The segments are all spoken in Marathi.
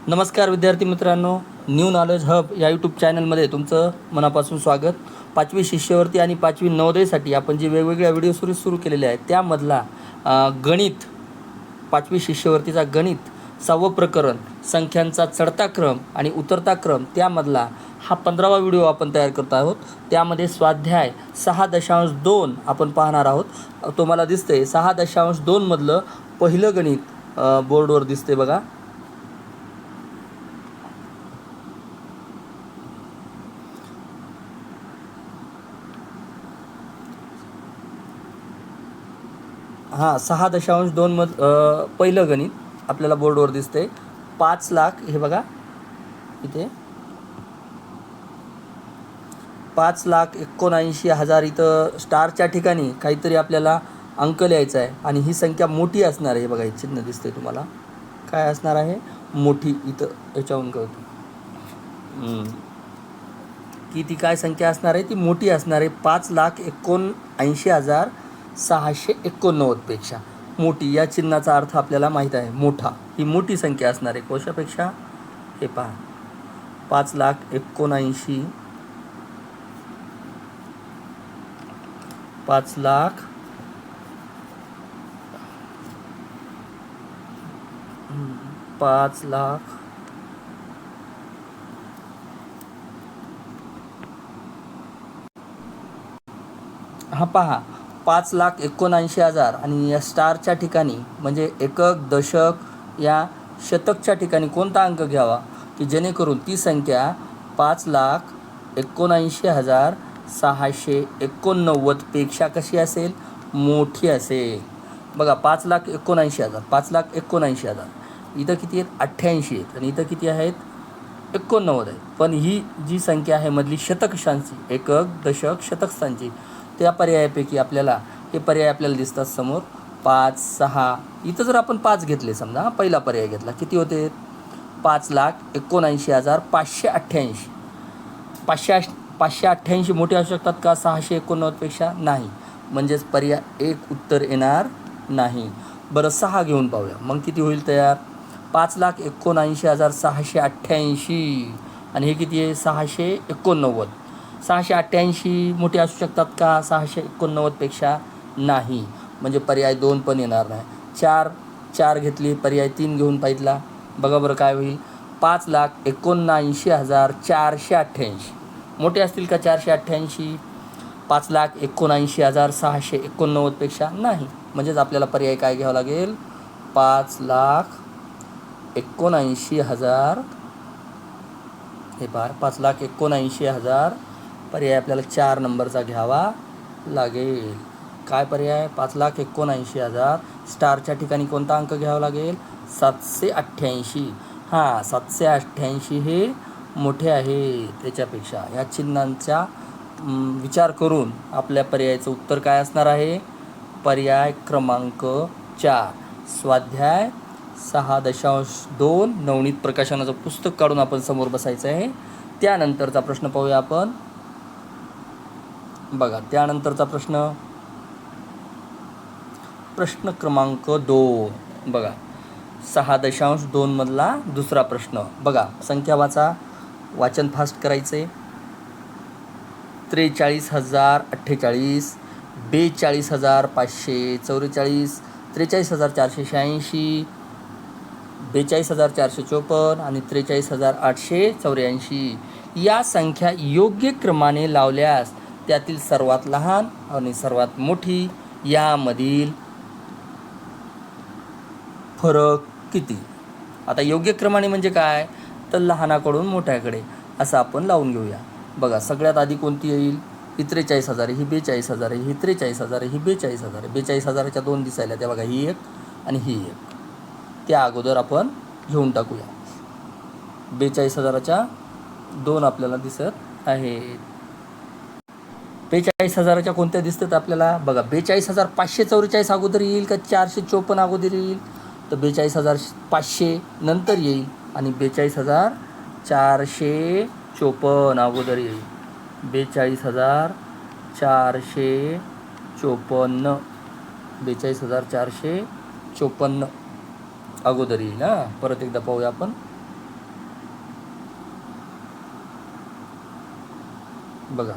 नमस्कार विद्यार्थी मित्रांनो, न्यू नॉलेज हब या यूट्यूब चॅनलमध्ये तुमचं मनापासून स्वागत. 5वी शिष्यवृत्ती आणि 5वी नवोदयसाठी आपण जे वेगवेगळ्या व्हिडिओ सुरू केलेले आहेत त्यामधला गणित 5वी शिष्यवृत्तीचा गणित 6वं प्रकरण संख्यांचा चढता क्रम आणि उतरता क्रम त्यामधला हा 15वा व्हिडिओ आपण तयार करत आहोत. त्यामध्ये स्वाध्याय 6.2 आपण पाहणार आहोत. तुम्हाला दिसते 6.2 मधलं पहिलं गणित बोर्डवर दिसते बघा. हां 6.2 पहिलं गणित आपल्याला बोर्डवर दिसते. 5 लाख, हे बघा इथे 5,79,000 इथं स्टारच्या ठिकाणी काहीतरी आपल्याला अंक लिहायचा आहे आणि ही संख्या मोठी असणार आहे. बघा हे चिन्ह दिसते तुम्हाला, काय असणार आहे? मोठी. इथं याच्यावरून कळतं की ती काय संख्या असणार आहे, ती मोठी असणार आहे. 5,79,689 पेक्षा मोठी. या चिन्हाचा अर्थ आपल्याला माहीत आहे, मोठा. ही मोठी संख्या असणार आहे कोशापेक्षा. हे पहा 5,79,000 5 लाख हा पहा 5,79,000 आणि या स्टारच्या ठिकाणी म्हणजे एकक, दशक या शतकच्या ठिकाणी कोणता अंक घ्यावा की जेणेकरून ती संख्या 5,79,689 पेक्षा कशी असेल? मोठी असेल. बघा 5,79,000 5,79,000 इथं किती आहेत? 88 आहेत आणि इथं किती आहेत? 89 आहे. पण ही जी संख्या आहे मधली शतक स्थानची, एकक, दशक, शतक स्थानची, त्या पर्यायापैकी आपल्याला हे पर्याय आपल्याला दिसतात समोर. 5, 6. इथं जर आपण 5 घेतले, समजा पहिला पर्याय घेतला, किती होते? 5,79,588. 588 मोठे असू शकतात का 689 पेक्षा? नाही. म्हणजेच पर्याय एक उत्तर येणार नाही. बरं 6 घेऊन पाहूया, मग किती होईल तयार? 5,79,688 आणि हे किती आहे? 689. 688 मोठे असू शकतात का 689 पेक्षा? नाही. म्हणजे पर्याय 2 पण येणार नाही. 4 घेतली, पर्याय 3 घेऊन पाहितला. बघा बरं काय होईल? 5,79,488 मोठे असतील का 488? 5,79,689 पेक्षा नाही. म्हणजेच आपल्याला पर्याय काय घ्यावा लागेल? 5,79,000. हे पहा 5,79,000 पर्याय आपल्याला 4 नंबरचा घ्यावा लागेल. काय पर्याय? 5,79,000. स्टारच्या ठिकाणी कोणता अंक घ्यावा लागेल? 788. हां 788 हे मोठे आहे त्याच्यापेक्षा. ह्या चिन्हांचा विचार करून आपल्या पर्यायाचं उत्तर काय असणार आहे? पर्याय क्रमांक 4. स्वाध्याय 6.2 नवनीत प्रकाशनाचं पुस्तक काढून आपण समोर बसायचं आहे. त्यानंतरचा प्रश्न पाहूया आपण. बघा त्यानंतरचा प्रश्न क्रमांक 2. बघा 6.2 मधला दुसरा प्रश्न. बघा संख्या वाचन फास्ट करायचे. 43,048, 42,544, 43,486, 42,454 आणि 43,884 या संख्या योग्य क्रमाने लावल्यास त्यातील सर्वात लहान आणि सर्वात मोठी यामधील फरक किती? आता योग्य क्रमाने म्हणजे काय? तर लहानाकडून मोठ्याकडे असं आपण लावून घेऊया. बघा सगळ्यात आधी कोणती येईल? ही 43,000 आहे, ही 42,000 आहे, ही 43,000 आहे, ही 42,000 आहे. 42,000च्या 2 दिसायला त्या बघा, ही एक आणि ही एक. त्या अगोदर आपण घेऊन टाकूया. 42,000च्या 2 आपल्याला दिसत आहेत. 42,000च्या कोणत्या दिसतात आपल्याला? बघा 42,544 अगोदर येईल का 454 अगोदर येईल? तर 42,500 नंतर येईल आणि 42,454 अगोदर येईल. 42,454 42,454 अगोदर येईल. परत एकदा पाहूया आपण. बघा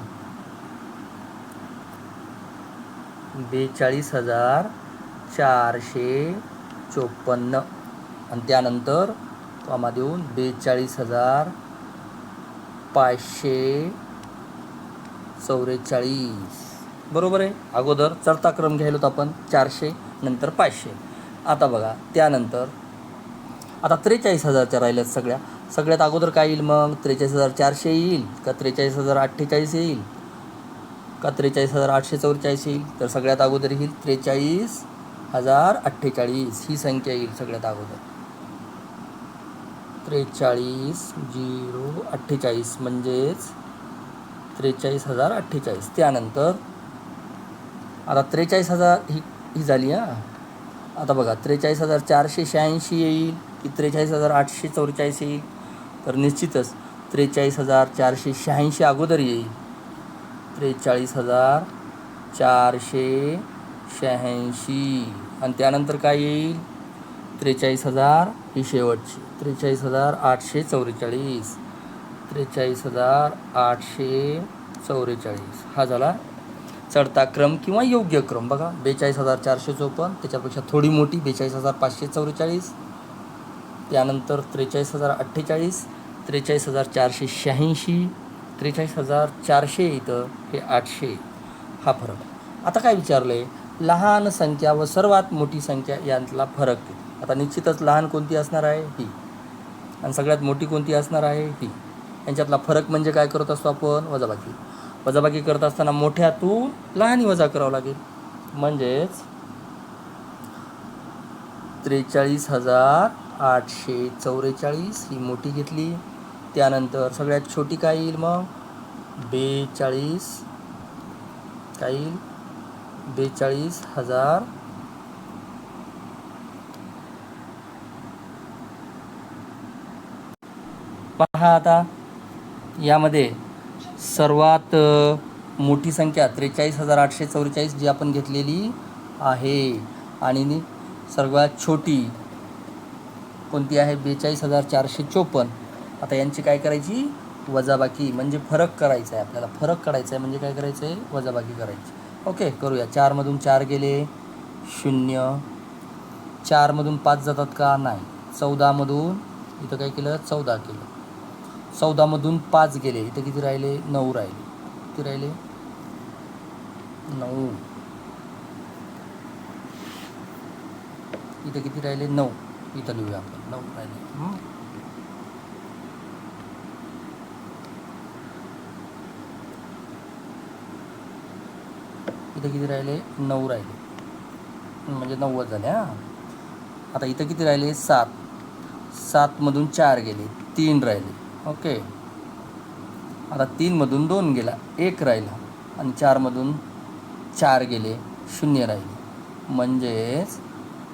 42,454 आणि त्यानंतर कॉमा देऊन 42,544 बरोबर आहे. अगोदर चढता क्रम घ्यायला होता आपण 400 नंतर 500. आता बघा त्यानंतर आता 43,000च्या राहिल्यात सगळ्यात अगोदर काय येईल मग 43,400 येईल का 43,048 येईल का 43,844 येईल. तर सगळ्यात अगोदर येईल 43,048 ही संख्या येईल सगळ्यात अगोदर. 43,048 म्हणजेच 43,048. त्यानंतर आता 43,000 ही झाली हां. आता बघा 43,486 येईल की 43,844 येईल. तर निश्चितच 43,486 अगोदर येईल. 43,486 आणि त्यानंतर काय येईल 43,000 ही शेवटची 43,844. 43,844 हा झाला चढता क्रम किंवा योग्य क्रम. बघा 42,454 त्याच्यापेक्षा थोडी मोठी 42,544. त्यानंतर 43,048, 43,486, 43,400 इथं हे 800 हा फरक. आता काय विचारलं आहे लहान संख्या व सर्वात मोठी संख्या यांतला फरक. आता निश्चितच लहान कोणती असणार आहे ही आणि सगळ्यात मोठी कोणती असणार आहे ही. यांच्यातला फरक म्हणजे काय करत असतो आपण वजाबाकी करत असताना मोठ्यातून लहान वजा करावं लागेल. म्हणजेच 43,844 ही मोठी घेतली. त्यानंतर सगळ्यात छोटी काय येईल मग 42 काय येईल 42,000 पहा. आता यामध्ये सर्वात मोठी संख्या 43,844 जी आपण घेतलेली आहे आणि सर्वात छोटी कोणती आहे 42,454. आता यांची काय करायची वजाबाकी म्हणजे फरक करायचा आहे आपल्याला. फरक काढायचा आहे म्हणजे काय करायचं आहे वजाबाकी करायची. ओके करूया. 4मधून 4 गेले 0. 4मधून 5 जातात का नाही. 14मधून इथं काय केलं 14 केलं. 14मधून 5 गेले इथं किती राहिले 9 राहिले. किती राहिले 9. इथं किती राहिले 9. इथं लिहूया आपण 9 राहिले. इथं किती राहिले 9 राहिले म्हणजे 90 झाले हां. आता इथं किती राहिले 7. 7मधून 4 गेले 3 राहिले. ओके आता 3मधून 2 गेला 1 राहिला आणि 4मधून 4 गेले 0 राहिले. म्हणजेच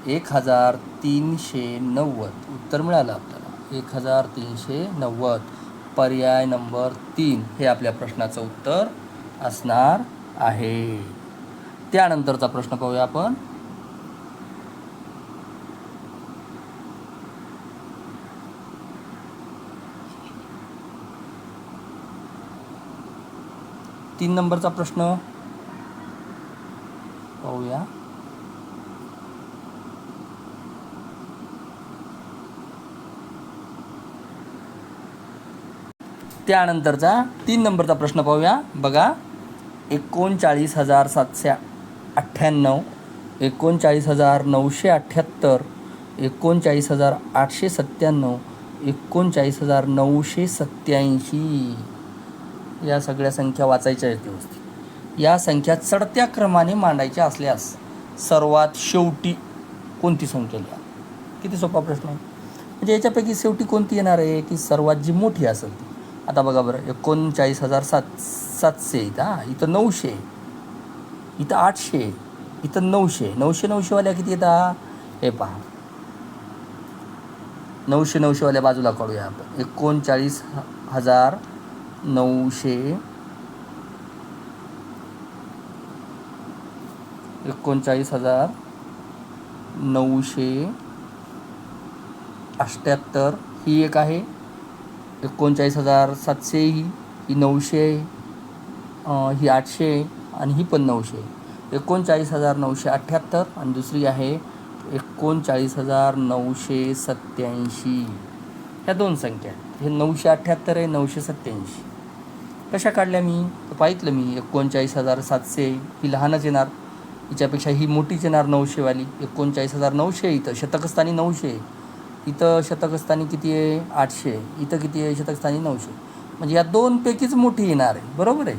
1,390 उत्तर मिळालं आपल्याला 1,390. पर्याय नंबर 3 हे आपल्या प्रश्नाचं उत्तर असणार आहे. त्यानंतरचा प्रश्न पाहूया आपण. तीन नंबरचा प्रश्न पाहूया. त्यानंतरचा 3 नंबरचा प्रश्न पाहूया. बघा 39,798, 39,978, 39,897, 39,987 या सगळ्या संख्या वाचायच्या आहेत व्यवस्थित. या संख्या चढत्या क्रमाने मांडायच्या असल्यास सर्वात शेवटी कोणती संख्या लिहा. किती सोपा प्रश्न आहे. म्हणजे याच्यापैकी शेवटी कोणती येणार आहे की सर्वात जी मोठी असेल ती. आता बघा बरं 39,700 इथं 900 इथं 800 इथं 900 900 वाल्या किती येतात हे पहा. 900 वाल्या बाजूला काढूया आपण. 39,900 39,978 ही एक आहे. 39,700 ही 900 आहे. ही 800 आणि ही पण 900. 39,978 आणि दुसरी आहे 39,987. ह्या दोन संख्या आहेत. हे 978 आहे, 987. कशा काढल्या मी तर पाहितलं मी. 39,700 ही लहानच येणार, हिच्यापेक्षा ही मोठीच येणार 900वाली. 39,900 इथं शतकस्थानी 900, इथं शतकस्थानी किती आहे 800, इथं किती आहे शतकस्थानी 900. म्हणजे या दोनपैकीच मोठी येणार आहे. बरोबर आहे.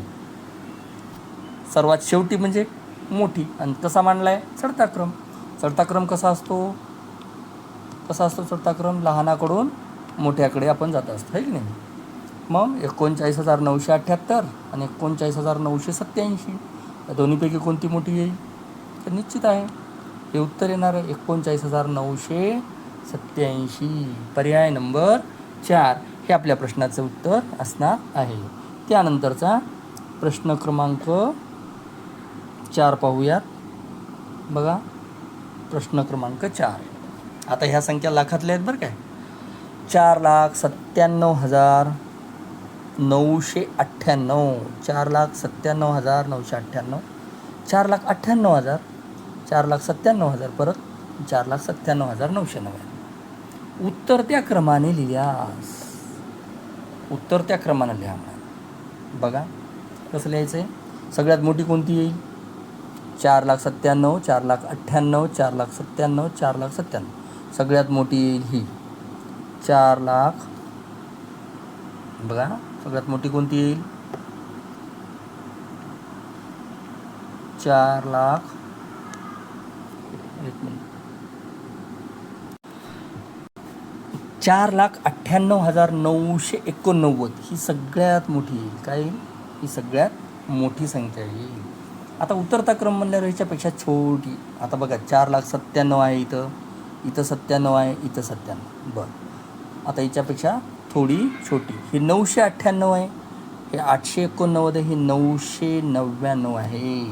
सर्वात शेवटी म्हणजे मोठी. आणि कसा मांडला आहे चढता क्रम. चढता क्रम कसा असतो चढता क्रम लहानाकडून मोठ्याकडे आपण जात असतो, आहे की नाही. मग 39,978 आणि 39,987, या दोन्हीपैकी कोणती मोठी येईल तर निश्चित आहे हे उत्तर येणार आहे 39,987. पर्याय नंबर 4 हे आपल्या प्रश्नाचं उत्तर असणार आहे. त्यानंतरचा प्रश्न क्रमांक 4 पाहूयात. बघा प्रश्न क्रमांक 4. आता ह्या संख्या लाखातल्या आहेत बरं काय. 4,97,998. 4,97,998. 4,98,000. 4,97,000 परत 4,97,999. उत्तर त्या क्रमाने लिहिल्यास बघा कसं लिहायचं आहे. सगळ्यात मोठी कोणती येईल 4,97,000, 4,98,000, 4,97,000, 4,97,000. सगळ्यात मोठी येईल ही 4,00,000. बघा सगळ्यात मोठी कोणती येईल 4,00,000. एक मिनिट. 4,98,989 ही सगळ्यात मोठी येईल. काय येईल ही सगळ्यात मोठी संख्या येईल. आता उतरता क्रम म्हणल्यावर ह्याच्यापेक्षा छोटी. आता बघा 4,97,000 आहे, इथं 97 आहे, इथं 97. बरं आता हिच्यापेक्षा थोडी छोटी ही 998 आहे, हे 889 आहे, हे 999 आहे.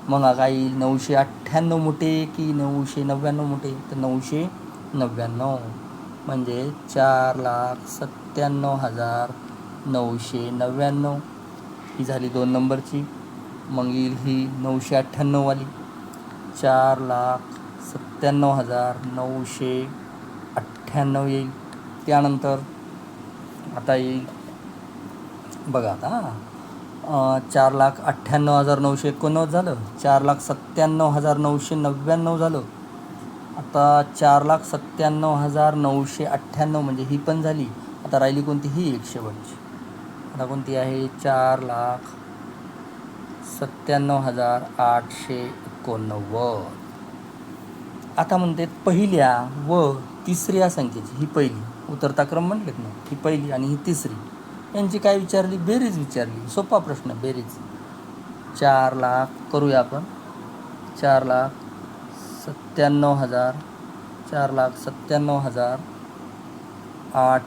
मग काय येईल 998 मोठे की 999 मोठे तर 999. म्हणजे 4,97,999 ही झाली 2 नंबरची. मग येईल ही 998वाली 4,97,998 येईल. त्यानंतर आता येईल बघा आता 4,98,989 झालं, 4,97,999 झालं. आता 4,97,998 म्हणजे ही पण झाली. आता राहिली कोणती ही एक शेवटची. आता कोणती आहे 4,97,889. आता म्हणते पहिल्या व तिसऱ्या संख्येची, ही पहिली उतरता क्रम म्हटलेत ना, ही पहिली आणि ही तिसरी यांची काय विचारली बेरीज विचारली. सोपा प्रश्न बेरीज. 4,00,000 करूया आपण. 4,97,000, 4,97,000 8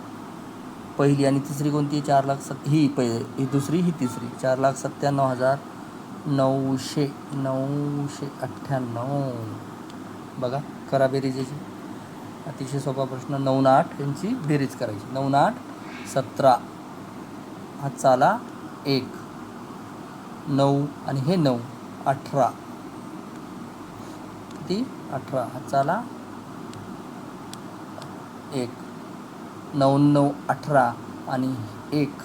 पहिली आणि तिसरी कोणती 4,07,000 ही पहिली, ही दुसरी, ही तिसरी. 4,97,998. बघा करा बेरीज याची. अतिशय सोपा प्रश्न. 9 आणि 8 यांची बेरीज करायची. 9 आणि 8 17. हा चाला 1. 9 आणि हे 9 18. किती 18. हा चाला 1. 9 9 18 आणि 1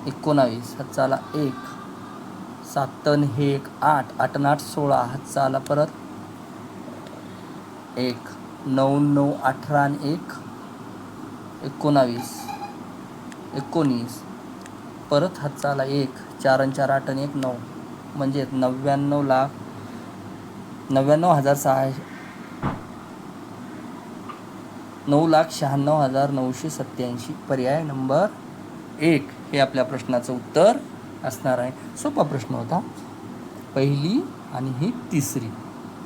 19. हा चाला 1. 7 आणि हे 1 8. 8 आणि 8 16. हा चाला परत 1. 9 9 18 आणि 1 19. 19 परत हात चाला 1. 4 आणि 4 8 आणि 1 9 म्हणजे 99,600 9,96,987. पर्याय नंबर 1 हे आपल्या प्रश्नाचं उत्तर असणार आहे. सोपा प्रश्न होता. पहिली आणि ही तिसरी,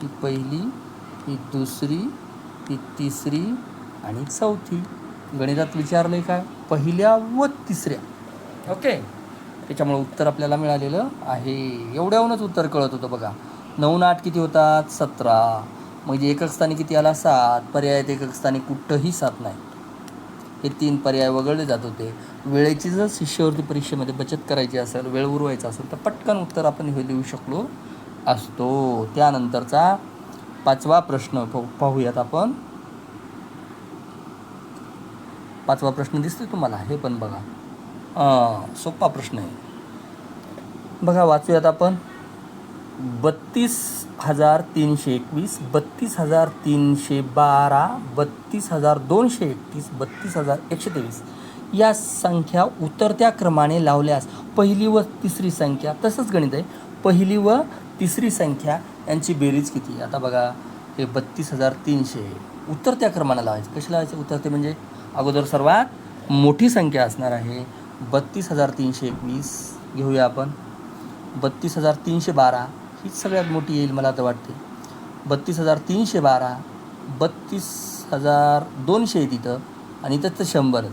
ही पहिली, ही दुसरी, ही तिसरी आणि चौथी. गणितात विचारलं आहे काय पहिल्या व तिसऱ्या. ओके, त्याच्यामुळे उत्तर आपल्याला मिळालेलं आहे. एवढ्याहूनच उत्तर कळत होतं बघा. 9 आणि 8 किती होतात 17. म्हणजे एकक स्थानी किती आला 7. पर्यायात एकक स्थानी कुठंही 7 नाही. हे 3 पर्याय वगळले जात होते. वेळेची जर शिष्यवृत्ती परीक्षेमध्ये बचत करायची असेल, वेळ उरवायचा असेल तर पटकन उत्तर आपण हे देऊ शकलो असतो. त्यानंतरचा 5वा प्रश्न पाहूयात आपण. 5वा प्रश्न दिसतोय तुम्हाला, हे पण बघा. सोपा प्रश्न आहे बघा, वाचूयात आपण. 32,321, 32,312, 32,231, 32,123 या संख्या उतरत्या क्रमाने लावल्यास पहिली व तिसरी संख्या, तसंच गणित आहे, पहिली व तिसरी संख्या यांची बेरीज किती. आता बघा, हे 32,300 उतरत्या क्रमाने लावायचं. कशी लावायचं? उतरते म्हणजे अगोदर सर्वात मोठी संख्या असणार आहे 32,321. घेऊया आपण 32,312, हीच सगळ्यात मोठी येईल मला तर वाटते. 32,312, 32,200 आहे तिथं, आणि इथं तर 100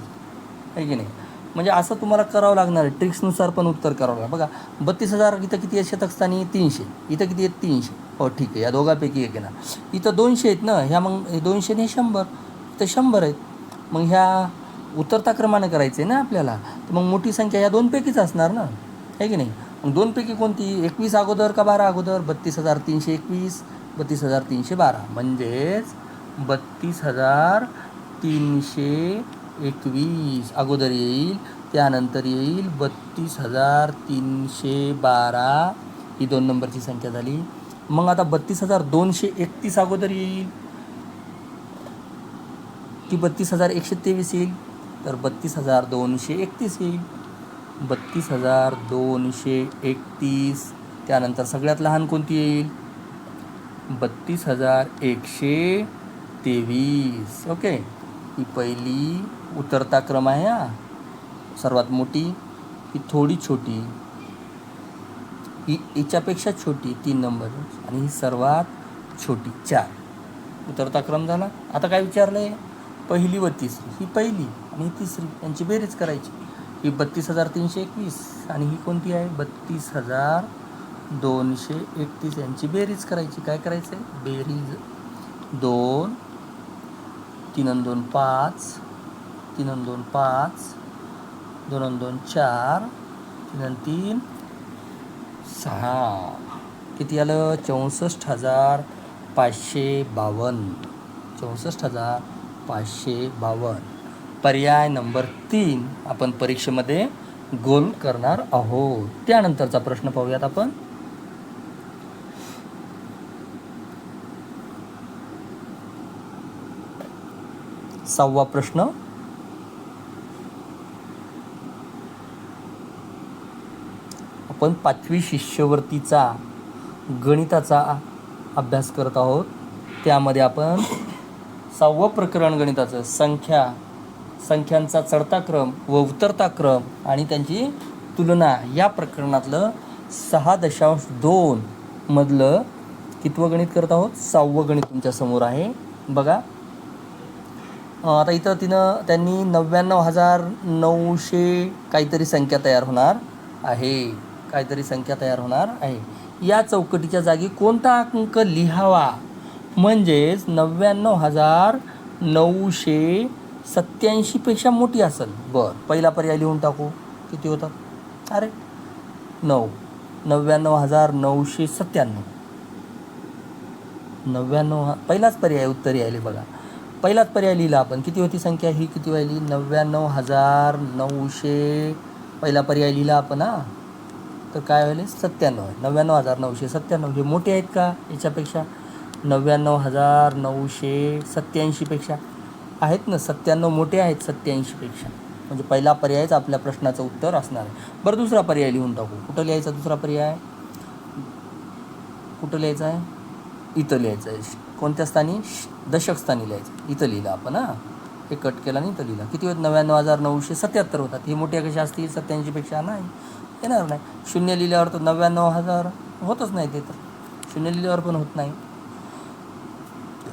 आहे की नाही. म्हणजे असं तुम्हाला करावं लागणार आहे, ट्रिक्सनुसार पण उत्तर करावं लागणार. बघा 32,000 इथं किती आहे शतकस्थानी? 300. इथं किती आहेत? 300. हो ठीक आहे, या दोघांपैकी एक आहे ना. इथं 200 आहेत ना, ह्या मग 200 ने 100, इथं 100 आहेत. मग ह्या उतरता क्रमाने करायचं आहे ना आपल्याला, तर मग मोठी संख्या या दोनपैकीच असणार ना, आहे की नाही. मग दोनपैकी कोणती? 21 अगोदर का 12 अगोदर? 32,321, 32,312, म्हणजेच 32,321 अगोदर येईल. त्यानंतर येईल 32,312, ही 2 नंबरची संख्या झाली. मग आता 32,231 अगोदर येईल की 32,123 येईल? तर 32,231 येईल. 32,231. त्यानंतर सगळ्यात लहान कोणती येईल? 32,123. ओके, ही पहिली उतरता क्रम आहे. सर्वात मोठी, ही थोडी छोटी, ही याच्यापेक्षा छोटी 3 नंबर, आणि ही सर्वात छोटी 4. उतरता क्रम झाला. आता काय विचारलं आहे? पहिली व तिसरी. ही पहिली आणि ही तिसरी यांची बेरीज करायची. ही 32,321 आणि ही कोणती आहे? 32,231 यांची बेरीज करायची. काय करायचं आहे? बेरीज 2, 3 आणि 2 5, 3 आणि 2 5, 2 आणि 2 4, 3 आणि 3 6. किती आलं? 64,552. 64,552. पर्याय नंबर 3 आपण परीक्षेमध्ये गोल करणार आहोत. त्यानंतरचा प्रश्न पाहूयात आपण. सहावा प्रश्न. आपण 5वी शिष्यवृत्तीचा गणिताचा अभ्यास करत आहोत. त्यामध्ये आपण 6वं प्रकरण गणिताचं संख्यांचा चढता क्रम व उतरता क्रम आणि त्यांची तुलना या प्रकरणातलं 6.2 मधलं कितवं गणित करत आहोत? 6वं गणित तुमच्या समोर आहे बघा. आता इथं त्यांनी 99,900 काहीतरी संख्या तयार होणार आहे. या चौकटीच्या जागी कोणता अंक लिहावा? म्हणजेच 99,987 पेक्षा मोठी असेल. बरं, पहिला पर्याय लिहून टाकू. किती होतात? अरे 99,997. 99 पहिलाच पर्याय उत्तर यायले बघा. पहिलाच पर्याय लिहिला आपण. किती होती संख्या? ही किती व्हायली? 99,900. पहिला पर्याय लिहिला आपण. तर काय व्हायले? 97. 99,997 हे मोठे आहेत का याच्यापेक्षा? 99,987 पेक्षा आहेत ना. 97 मोठे आहेत 87 पेक्षा. म्हणजे पहिला पर्यायच आपल्या प्रश्नाचं उत्तर असणार आहे. बरं, दुसरा पर्याय लिहून टाकू. कुठं लिहायचा दुसरा पर्याय? कुठं लिहायचा आहे? इथं लिहायचं आहे. कोणत्या स्थानी? दशक स्थानी लिहायचं. इथं लिहिलं आपण. हे कट केला आणि इथं लिहिलं. किती होत? 99,977 होतात. हे मोठ्या कशा असतील? 87 पेक्षा नाही येणार नाही. 0 लिहिल्यावर तर 99,000 होतच नाही. ते तर 0 लिहिल्यावर पण होत नाही.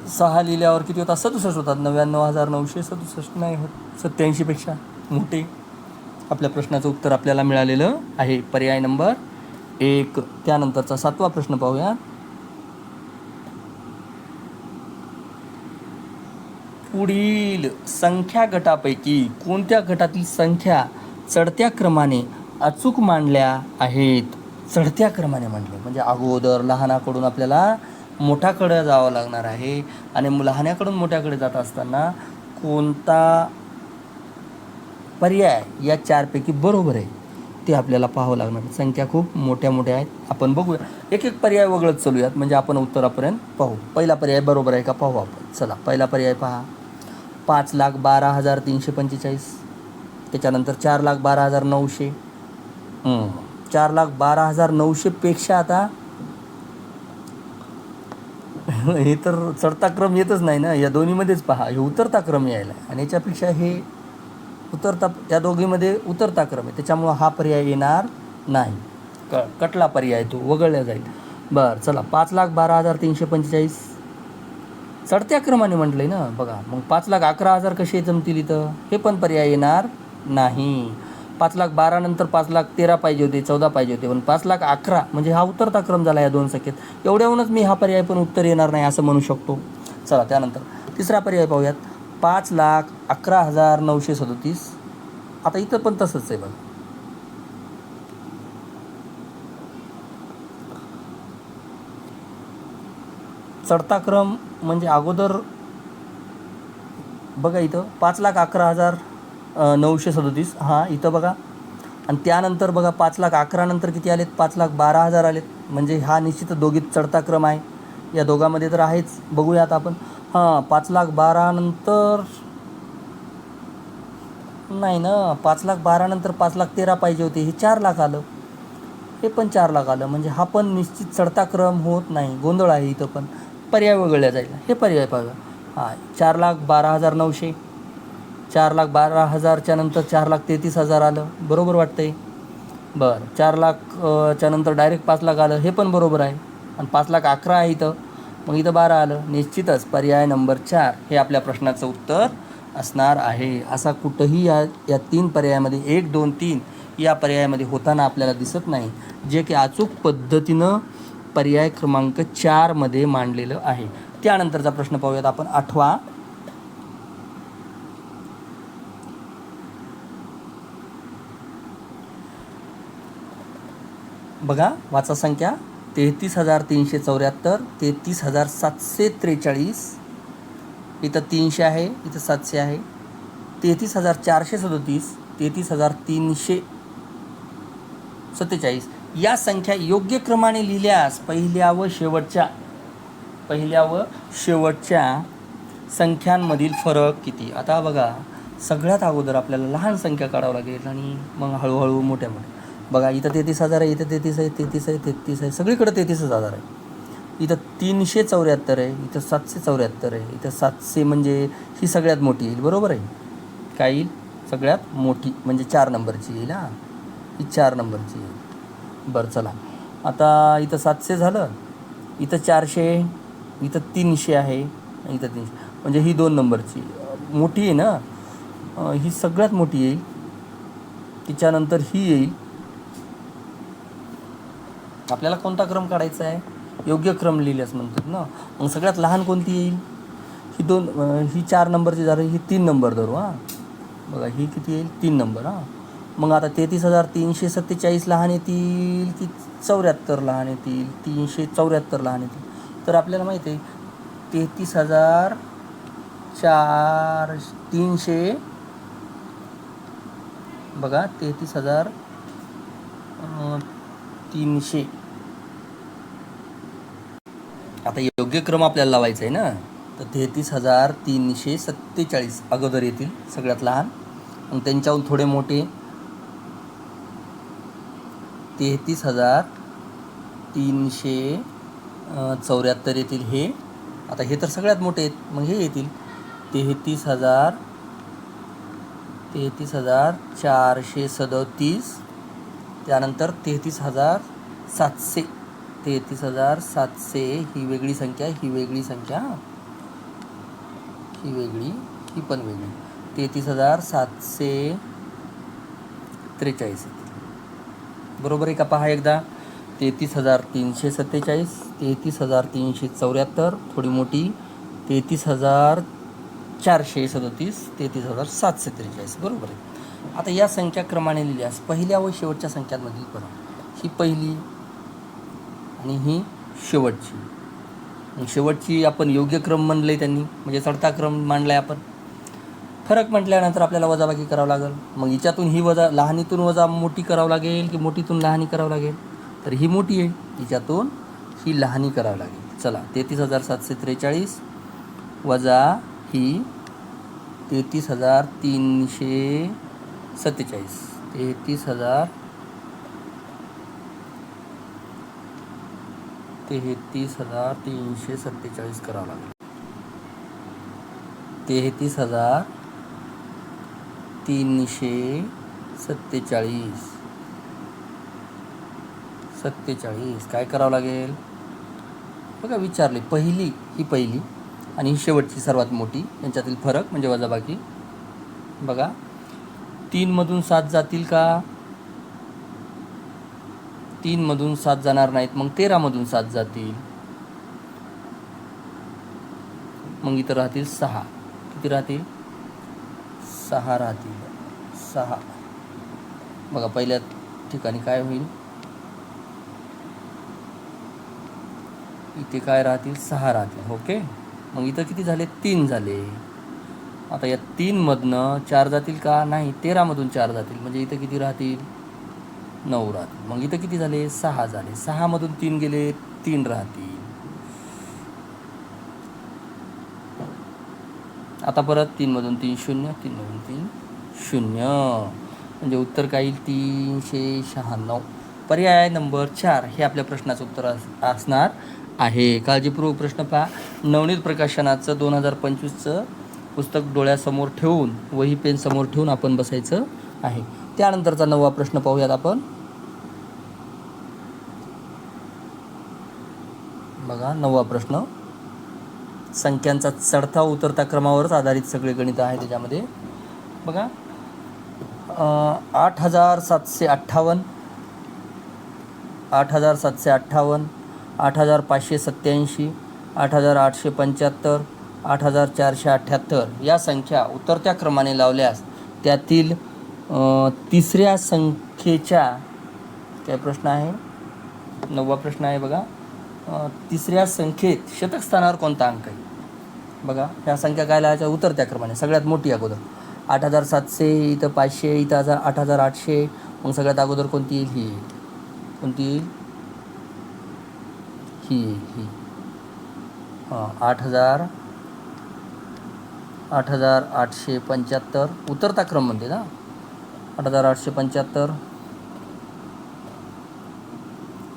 6 लिहिल्यावर किती होतात? 67 होतात. 99,967 नाही होत. 87 पेक्षा मोठे. आपल्या प्रश्नाचं उत्तर आपल्याला मिळालेलं आहे. पर्याय नंबर 1. त्यानंतरचा 7वा प्रश्न पाहूया. पुढील संख्या गटापैकी कोणत्या गटातील संख्या चढत्या क्रमाने अचूक मांडल्या आहेत? चढत्या क्रमाने मांडले म्हणजे अगोदर लहानाकडून आपल्याला मोठ्याकडे जावं लागणार आहे आणि लहान्याकडून मोठ्याकडे जात असताना कोणता पर्याय या चारपैकी बरोबर आहे ते आपल्याला पाहावं लागणार. संख्या खूप मोठ्या मोठ्या आहेत. आपण बघूया, एक एक पर्याय वगळत चालूयात म्हणजे आपण उत्तरापर्यंत पाहू. पहिला पर्याय बरोबर आहे का पाहू आपण. चला पहिला पर्याय पहा, 5,12,345. त्याच्यानंतर 4,12,900. 4,12,900 पेक्षा आता हे तर चढता क्रम येतच नाही ना, या दोन्हीमध्येच पहा हे उतरता क्रम यायला आणि याच्यापेक्षा हे उतरता, या दोघीमध्ये उतरता क्रम आहे, त्याच्यामुळं हा पर्याय येणार नाही. कटला पर्याय तो वगळला जाईल. बरं चला, 5,12,345 चढत्या क्रमाने म्हटलं आहे ना. बघा मग 5,11,000 कसे जमतील इथं, हे पण पर्याय येणार नाही. 5,12,000 नंतर 5,13,000 पाहिजे होते, 14 पाहिजे होते, पण 5,11,000 म्हणजे हा उतरता क्रम झाला या दोन संख्येत. एवढ्याहूनच मी हा पर्याय पण उत्तर येणार नाही असं म्हणू शकतो. चला त्यानंतर तिसरा पर्याय पाहूयात, 5,11,937. आता इथं पण तसंच आहे बघा. चढता क्रम म्हणजे अगोदर बघा इथं 5,11,937 हां इथं बघा, आणि त्यानंतर बघा 5,11,000 नंतर किती आलेत, 5,12,000 आलेत. म्हणजे हा निश्चित दोघीत चढता क्रम आहे. या दोघांमध्ये तर आहेच. बघूयात आपण. हां 5,12,000 नंतर नाही ना, 5,12,000 नंतर 5,13,000 पाहिजे होते, हे 4,00,000 आलं, हे पण 4,00,000 आलं. म्हणजे हा पण निश्चित चढता क्रम होत नाही, गोंधळ आहे इथं पण. पर्याय वगळल्या जाईल. हे पर्याय पाहूया. हां 4,12,900. 4,12,000च्या नंतर 4,33,000 आलं, बरोबर वाटतं आहे. बरं 4,00,000च्या नंतर डायरेक्ट 5,00,000 आलं, हे पण बरोबर आहे. आणि 5,11,000 आहे इथं, मग इथं 12 आलं. निश्चितच पर्याय नंबर 4 हे आपल्या प्रश्नाचं उत्तर असणार आहे. असा कुठंही या 3 पर्यायामध्ये 1, 2, 3 या पर्यायामध्ये होताना आपल्याला दिसत नाही, जे की अचूक पद्धतीनं पर्याय क्रमांक 4मध्ये मांडलेलं आहे. त्यानंतरचा प्रश्न पाहूयात आपण, 8वा. बघा वाचा संख्या, 33,374, 33,743. इथं 300 आहे, इथं 700 आहे. 33,437, 33,347 या संख्या योग्य क्रमाने लिहिल्यास पहिल्या व शेवटच्या संख्यांमधील फरक किती? आता बघा, सगळ्यात अगोदर आपल्याला लहान संख्या काढावं लागेल आणि मग हळूहळू मोठ्या. बघा इथं 33,000 आहे, इथं 33 आहे, 33 आहे, 33 आहे, सगळीकडे 33,000 आहे. इथं 374 आहे, इथं 774 आहे, इथं 700 म्हणजे ही सगळ्यात मोठी येईल, बरोबर आहे. काय येईल सगळ्यात मोठी म्हणजे 4 नंबरची येईल. हां ही 4 नंबरची येईल. बरं चला, आता इथं 700 झालं, इथं 400, इथं 300 आहे, इथं 300 म्हणजे ही 2 नंबरची मोठी आहे ना, ही सगळ्यात मोठी येईल. तिच्यानंतर ही येईल. आपल्याला कोणता क्रम काढायचा आहे, योग्य क्रम लिहिल्यास म्हणतात ना. मग सगळ्यात लहान कोणती येईल, ही 2, ही 4 नंबरची झाली, ही 3 नंबर धरू. हां बघा ही किती येईल, 3 नंबर. हां मग आता 33,347 लहान येतील की 74 लहान येतील, 374 लहान येतील. तर आपल्याला माहिती आहे 33,300 बघा 33,300. आता योग्य क्रम आपल्याला लावायचा आहे ना, तर 33,347 अगोदर येतील सगळ्यात लहान, मग त्यांच्याहून थोडे मोठे 33,374 येतील. हे आता हे तर सगळ्यात मोठे आहेत, मग हे येतील 33,437. त्यानंतर 33,700, 33,700 ही वेगळी संख्या, ही वेगळी संख्या, ही वेगळी, ही पण वेगळी. 33,743 बरोबर आहे का पहा एकदा. 33,347, 33,374 थोडी मोठी, 33,700 437 33,743 बरोबर आहे. आता या संख्या क्रमाने लिहिल्यास पहिल्या व शेवटच्या संख्यांमधील फरक, ही पहिली आणि ही शेवटची. मग शेवटची आपण योग्य क्रम म्हणलं आहे त्यांनी, म्हणजे चढता क्रम मांडला आहे आपण. फरक म्हटल्यानंतर आपल्याला वजाबाकी करावं लागेल. मग हिच्यातून ही वजा, लहानीतून वजा मोठी करावं लागेल की मोठीतून लहानी करावं लागेल? तर ही मोठी आहे, हिच्यातून ही लहानी करावं लागेल. चला, 33,743 वजा ही 33,347, 33,347 करावं लागेल. 33,347 काय करावं लागेल? बघा विचारले, पहिली ही पहिली आणि ही शेवटची सर्वात मोठी, यांच्यातील फरक म्हणजे वजाबाकी. बघा 3मधून 7 जातील का? 3मधून 7 जाणार नाहीत. मग 13मधून 7 जातील. मग इथं राहतील 6. किती राहतील? 6 राहतील. 6. बघा पहिल्या ठिकाणी काय होईल? इथे काय राहतील? 6 राहतील. ओके. मग इथं किती झाले? 3 झाले. आता या 3मधनं 4 जातील का? नाही. 13मधून 4 जातील. म्हणजे इथं किती राहतील? 9 राहतील. मग इथं किती झाले? 6 झाले. 6मधून 3 गेले, 3 राहतील. आता परत 3मधून 3 0, 3मधून 3 0. म्हणजे उत्तर काय येईल? 396. पर्याय नंबर 4 हे आपल्या प्रश्नाचं उत्तर असणार आहे. काळजीपूर्वक प्रश्न पहा. नवनीत प्रकाशनाचं 2025चं पुस्तक डोळ्यासमोर ठेवून, वही पेन समोर ठेवून आपण बसायचं आहे. त्यानंतरचा 9वा प्रश्न पाहूयात आपण. बघा 9वा प्रश्न, संख्यांचा चढता उतरता क्रमावरच आधारित सगळे गणित आहे त्याच्यामध्ये. बघा 8,758, 8,758, 8,587, 8,875, 8,478 या संख्या उतरत्या क्रमाने लावल्यास त्यातील तिसऱ्या संख्येच्या, काय प्रश्न आहे? 9वा प्रश्न आहे बघा. तिसऱ्या संख्येत शतक स्थानावर कोणता अंक आहे? बघा ह्या संख्या काय लावायच्या? उतरत्या क्रमाने. सगळ्यात मोठी अगोदर 8,700, इथं 500, इथं 8,800. मग सगळ्यात अगोदर कोणती येईल? ही येईल. कोणती येईल? ही येईल. ही 8,875 उतरता क्रम म्हणते ना. 8,875.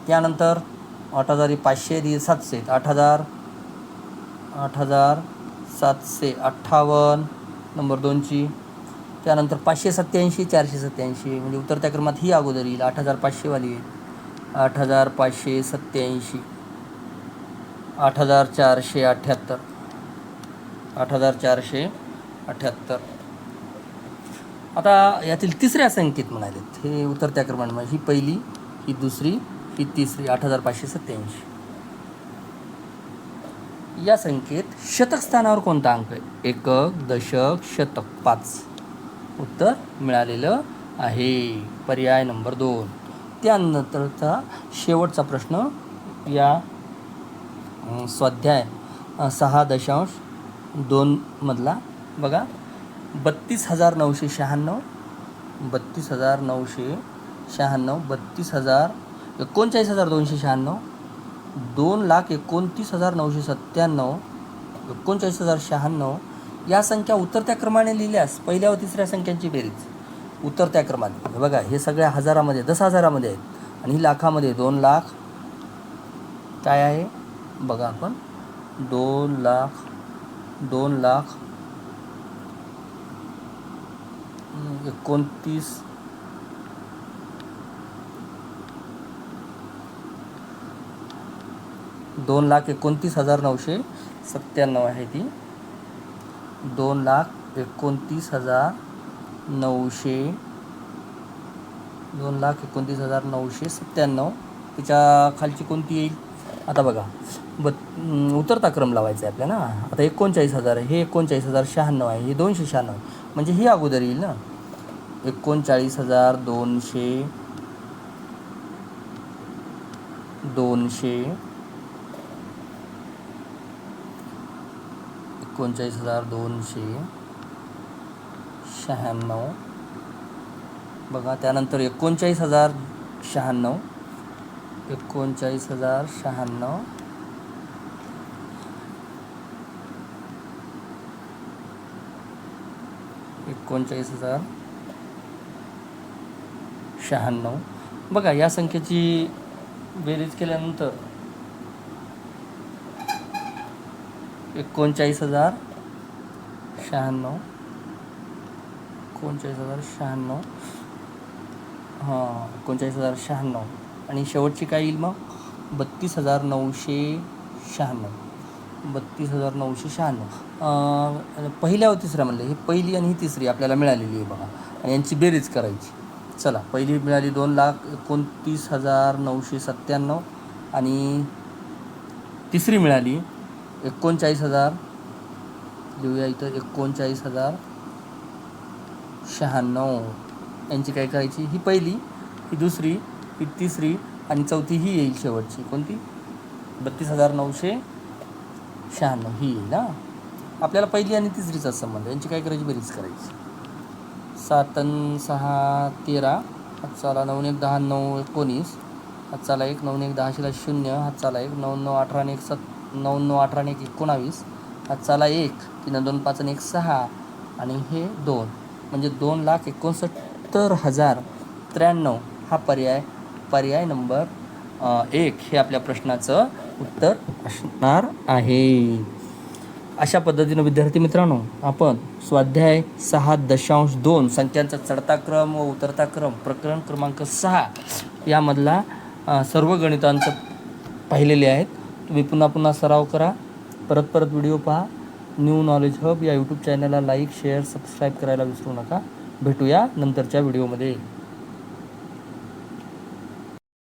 त्यानंतर 8,500 700, 8,758 नंबर 2ची. त्यानंतर 587, 487 म्हणजे उतरत्या क्रमात ही अगोदर येईल. 8,500 वाली येईल. 8,587, 8,478, 8,478. आता यातील तिसऱ्या संख्येत म्हणालेत, हे उतरत्या क्रमाने म्हणजे ही पहिली, ही दुसरी, ही तिसरी. 8,587. या संख्येत शतक स्थानावर कोणता अंक आहे? एकक, दशक, शतक 5 उत्तर मिळालेलं आहे. पर्याय नंबर 2. त्यानंतरचा शेवटचा प्रश्न या स्वाध्याय 6.2 मधला. बघा 32,996, 32,996, 39,296, 2,29,997, 39,096 या संख्या उतरत्या क्रमाने लिहिल्यास पहिल्या व तिसऱ्या संख्यांची बेरीज उतरत्या क्रमाने. बघा हे सगळ्या हजारामध्ये, 10,000मध्ये आहेत आणि ही लाखामध्ये. 2 लाख काय आहे? बघा आपण 2 लाख 29,000, 2,29,997 आहे ती. 2,29,997. तिच्या खालची कोणती येईल? आता बघा उतरता क्रम लावायचा आहे आपल्याला. आता 39,000 हे 39,096 आहे, हे 296 म्हणजे ही अगोदर येईल ना. 39,200 39,296 बघा. त्यानंतर 39,096 39,096 बघा. या संख्येची बेरीज केल्यानंतर 39,096 हां 39,096 आणि शेवटची काय येईल मग 32,996 पहिल्या व तिसऱ्या म्हणले ही पहिली आणि ही तिसरी आपल्याला मिळालेली आहे बघा. आणि यांची बेरीज करायची. चला, पहिली मिळाली 2,29,997 आणि तिसरी मिळाली 39,000 लिहूया इथं 39,096. यांची काय करायची, ही पहिली, ही दुसरी, ही तिसरी आणि चौथी ही येईल शेवटची कोणती 32,996 ही येईल ना. आपल्याला पहिली आणि तिसरीचा संबंध. यांची काय करायची, बेरीज करायची. 7 आणि 6 13 हातचाला 9 1 10 9 19 हातचाला 1 9 1 10 0 हातचाला 1 9 9 18 आणि 1 9 9 18 आणि 1 19 हातचाला 1 3 2 5 आणि 1 6 आणि हे 2 म्हणजे 2,69,093 हा पर्याय नंबर 1 हे आपल्या प्रश्नाचं उत्तर असणार आहे. अशा पद्धतीनं विद्यार्थी मित्रांनो, आपण स्वाध्याय 6.2 संख्यांचा चढता क्रम व उतरता क्रम प्रकरण क्रमांक 6 यामधला सर्व गणितांचं पाहिलेले आहेत. तुम्ही पुन्हा सराव करा, परत व्हिडिओ पहा. न्यू नॉलेज हब या यूट्यूब चॅनलला लाईक शेअर सबस्क्राईब करायला विसरू नका. भेटूया नंतरच्या व्हिडिओमध्ये.